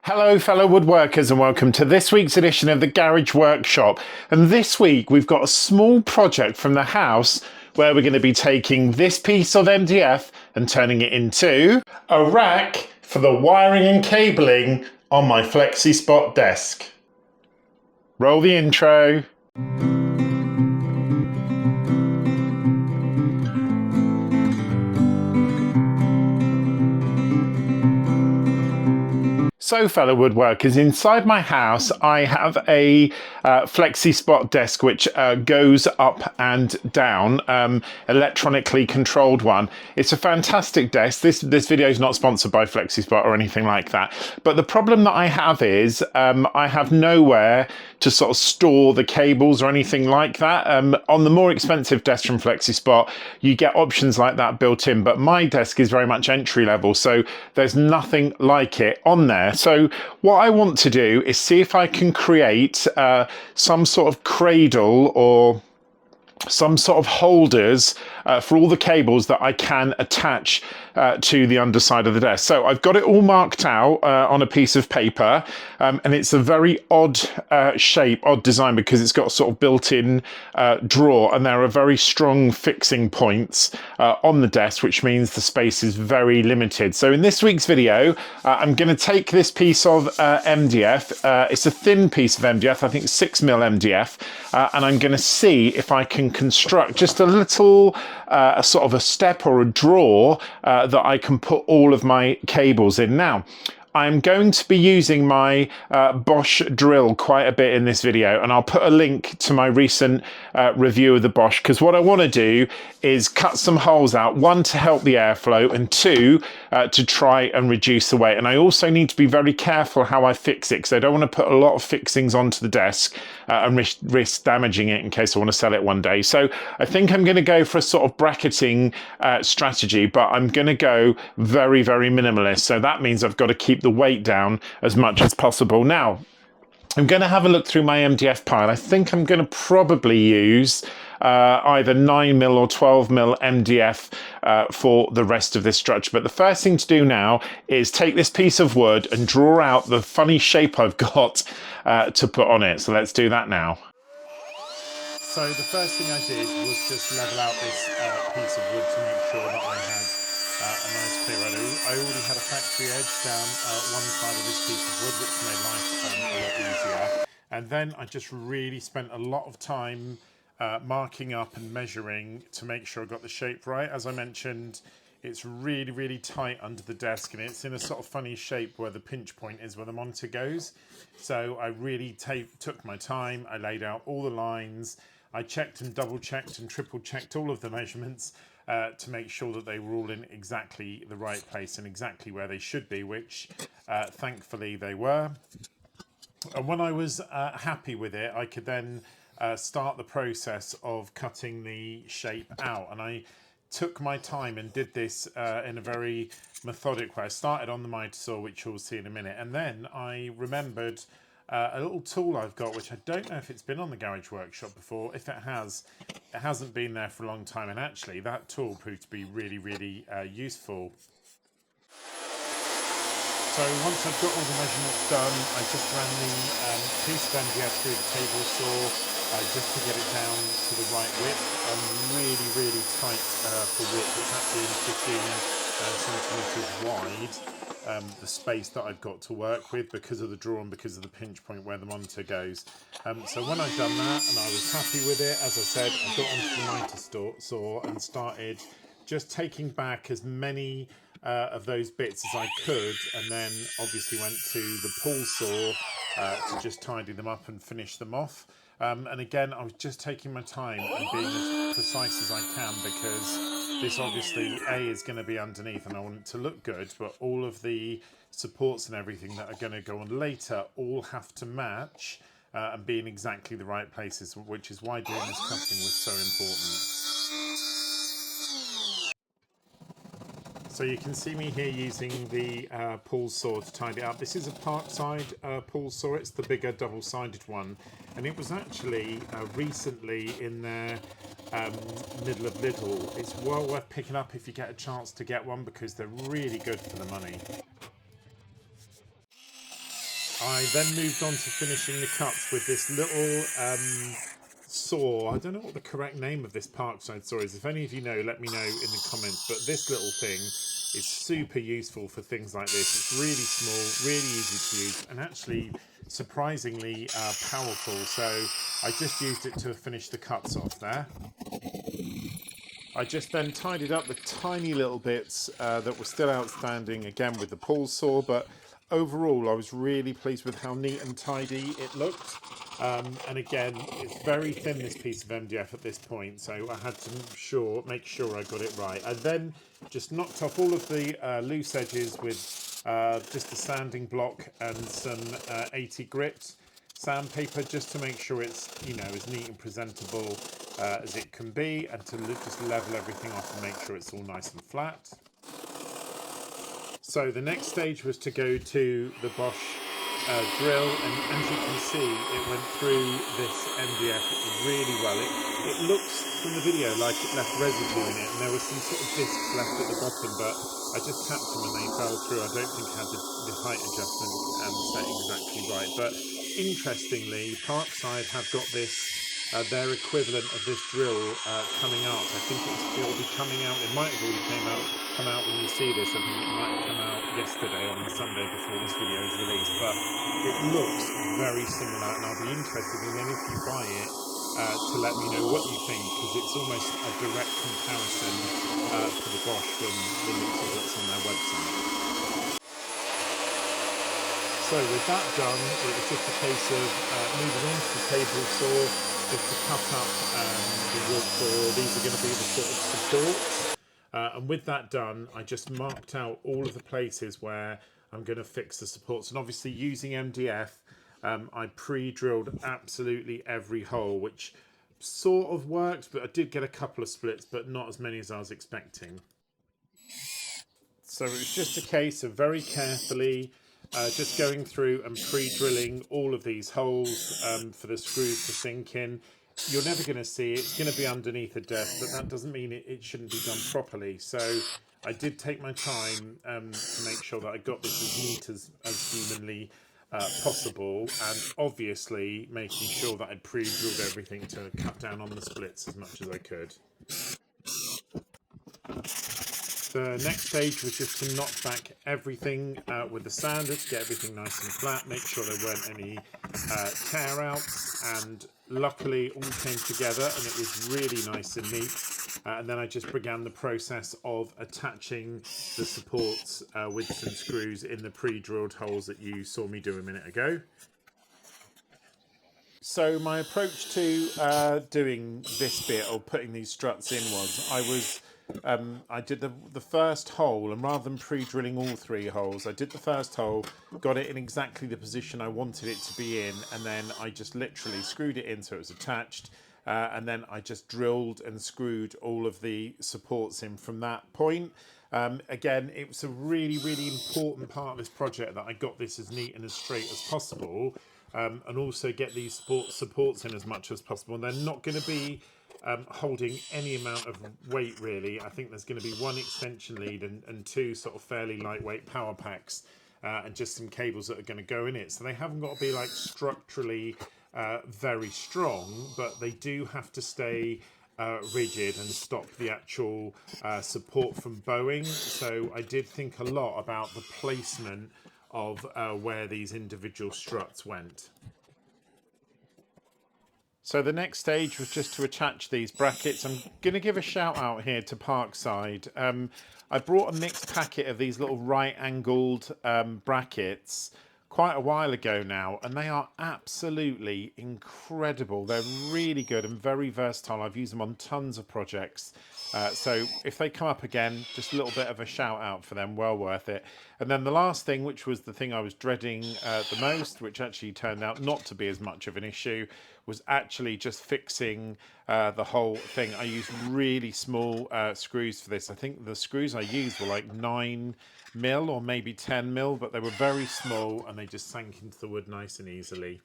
Hello fellow woodworkers and welcome to this week's edition of the Garage Workshop. And this week we've got a small project from the house where we're going to be taking this piece of MDF and turning it into a rack for the wiring and cabling on my Flexispot desk. Roll the intro. So fellow woodworkers, inside my house I have a Flexispot desk which goes up and down, electronically controlled one. It's a fantastic desk. This video is not sponsored by Flexispot or anything like that, but the problem that I have is I have nowhere to sort of store the cables or anything like that. On the more expensive desk from Flexispot you get options like that built in, but my desk is very much entry level, so there's nothing like it on there. So what I want to do is see if I can create some sort of cradle or some sort of holders for all the cables that I can attach to the underside of the desk. So I've got it all marked out on a piece of paper, and it's a very odd shape, odd design, because it's got a sort of built-in drawer, and there are very strong fixing points on the desk, which means the space is very limited. So in this week's video, I'm going to take this piece of MDF. It's a thin piece of MDF, I think 6mm MDF, and I'm going to see if I can construct just a little a sort of a step or a drawer that I can put all of my cables in. Now, I'm going to be using my Bosch drill quite a bit in this video, and I'll put a link to my recent review of the Bosch, because what I want to do is cut some holes out, one to help the airflow, and two to try and reduce the weight. And I also need to be very careful how I fix it, because I don't want to put a lot of fixings onto the desk and risk damaging it in case I want to sell it one day. So I think I'm going to go for a sort of bracketing strategy, but I'm going to go very, very minimalist. So that means I've got to keep the weight down as much as possible. Now, I'm going to have a look through my MDF pile. I think I'm going to probably use either 9mm or 12mm MDF for the rest of this structure. But the first thing to do now is take this piece of wood and draw out the funny shape I've got to put on it. So let's do that now. So the first thing I did was just level out this piece of wood to make sure that I had a nice clear edge. I already had a factory edge down one side of this piece of wood, which made life a lot easier. And then I just really spent a lot of time marking up and measuring to make sure I got the shape right. As I mentioned, it's really, really tight under the desk, and it's in a sort of funny shape where the pinch point is where the monitor goes. So I really took my time. I laid out all the lines. I checked and double checked and triple checked all of the measurements to make sure that they were all in exactly the right place and exactly where they should be, which thankfully they were. And when I was happy with it, I could then start the process of cutting the shape out. And I took my time and did this in a very methodic way. I started on the miter saw, which you'll see in a minute, and then I remembered a little tool I've got, which I don't know if it's been on the Garage Workshop before. If it has, it hasn't been there for a long time, and actually that tool proved to be really, really useful. So once I've got all the measurements done, I just ran the piece of MDF through the table saw just to get it down to the right width, and really, really tight for width. It's actually 15 centimetres wide. The space that I've got to work with because of the draw and because of the pinch point where the monitor goes. So when I've done that and I was happy with it, as I said, I got onto the miter saw and started just taking back as many of those bits as I could, and then obviously went to the pull saw to just tidy them up and finish them off. And again, I was just taking my time and being as precise as I can, because this obviously is going to be underneath and I want it to look good, but all of the supports and everything that are going to go on later all have to match and be in exactly the right places, which is why doing this cutting was so important. So you can see me here using the pull saw to tidy it up. This is a Parkside pull saw. It's the bigger double-sided one, and it was actually recently in their middle of Lidl. It's well worth picking up if you get a chance to get one, because they're really good for the money. I then moved on to finishing the cuts with this little saw. I don't know what the correct name of this Parkside saw is. If any of you know, let me know in the comments. But this little thing is super useful for things like this. It's really small, really easy to use, and actually surprisingly powerful. So I just used it to finish the cuts off there. I just then tidied up the tiny little bits that were still outstanding, again with the pull saw, but overall I was really pleased with how neat and tidy it looked. And again, it's very thin, this piece of MDF at this point, so I had to make sure I got it right. I then just knocked off all of the loose edges with just a sanding block and some 80 grit sandpaper, just to make sure it's, you know, as neat and presentable as it can be, and to just level everything off and make sure it's all nice and flat. So the next stage was to go to the Bosch drill, and as you can see, it went through this MDF really well. It looks from the video like it left residue in it, and there were some sort of discs left at the bottom, but I just tapped them and they fell through. I don't think I had the height adjustment set exactly right, but interestingly, Parkside have got this their equivalent of this drill coming out. I think it'll be coming out. It might have already come out when you see this. I think it might have come out yesterday on the Sunday before this video is released. But it looks very similar, and I'll be interested in if you buy it to let me know what you think, because it's almost a direct comparison to the Bosch when the looks of what's on their website. So with that done, it was just a case of moving on to the table saw, just to cut up the wood for, these are going to be the sort of supports. And with that done, I just marked out all of the places where I'm going to fix the supports. And obviously using MDF, I pre-drilled absolutely every hole, which sort of worked, but I did get a couple of splits, but not as many as I was expecting. So it was just a case of very carefully just going through and pre-drilling all of these holes for the screws to sink in. You're never going to see it. It's going to be underneath a desk, but that doesn't mean it shouldn't be done properly. So I did take my time to make sure that I got this as neat as humanly possible, and obviously making sure that I'd pre-drilled everything to cut down on the splits as much as I could. The next stage was just to knock back everything with the sander to get everything nice and flat, make sure there weren't any tear outs, and luckily all came together and it was really nice and neat. And then I just began the process of attaching the supports with some screws in the pre-drilled holes that you saw me do a minute ago. So my approach to doing this bit, or putting these struts in, was I did the first hole, and rather than pre-drilling all three holes, I did the first hole, got it in exactly the position I wanted it to be in, and then I just literally screwed it in so it was attached, and then I just drilled and screwed all of the supports in from that point. Again, it was a really, really important part of this project that I got this as neat and as straight as possible, and also get these supports in as much as possible. And they're not going to be holding any amount of weight, really. I think there's going to be one extension lead and two sort of fairly lightweight power packs, and just some cables that are going to go in it. So they haven't got to be like structurally very strong, but they do have to stay rigid and stop the actual support from bowing. So I did think a lot about the placement of where these individual struts went. So the next stage was just to attach these brackets. I'm going to give a shout out here to Parkside. I brought a mixed packet of these little right angled brackets quite a while ago now, and they are absolutely incredible. They're really good and very versatile. I've used them on tons of projects. So if they come up again, just a little bit of a shout out for them, well worth it. And then the last thing, which was the thing I was dreading the most, which actually turned out not to be as much of an issue, was actually just fixing the whole thing. I used really small screws for this. I think the screws I used were like 9mm or maybe 10mm, but they were very small and they just sank into the wood nice and easily.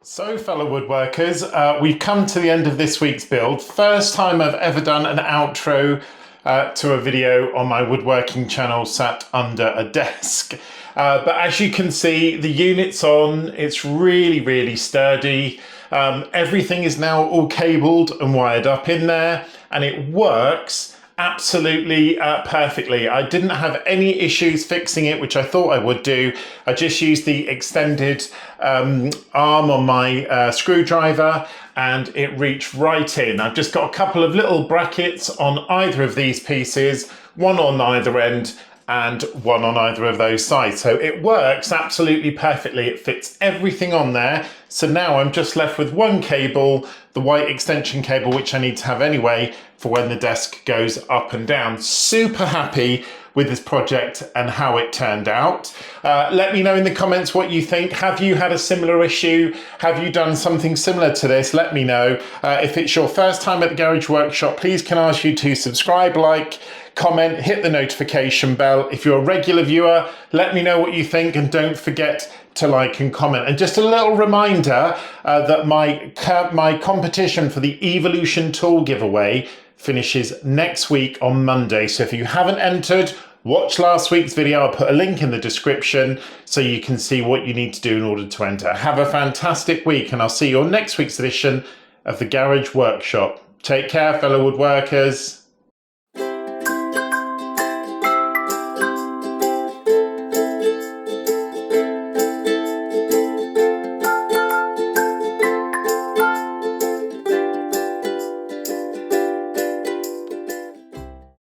So, fellow woodworkers, we've come to the end of this week's build. First time I've ever done an outro to a video on my woodworking channel sat under a desk. But as you can see, the unit's on, it's really sturdy. Everything is now all cabled and wired up in there, and it works absolutely perfectly. I didn't have any issues fixing it, which I thought I would do. I just used the extended arm on my screwdriver and it reached right in. I've just got a couple of little brackets on either of these pieces, one on either end and one on either of those sides. So it works absolutely perfectly. It fits everything on there. So now I'm just left with one cable, the white extension cable, which I need to have anyway for when the desk goes up and down. Super happy with this project and how it turned out. Let me know in the comments what you think. Have you had a similar issue? Have you done something similar to this? Let me know. If it's your first time at the Garage Workshop, please can I ask you to subscribe, like, comment, hit the notification bell. If you're a regular viewer, let me know what you think and don't forget to like and comment. And just a little reminder that my competition for the Evolution tool giveaway finishes next week on Monday. So if you haven't entered, watch last week's video. I'll put a link in the description so you can see what you need to do in order to enter. Have a fantastic week and I'll see you on next week's edition of the Garage Workshop. Take care, fellow woodworkers.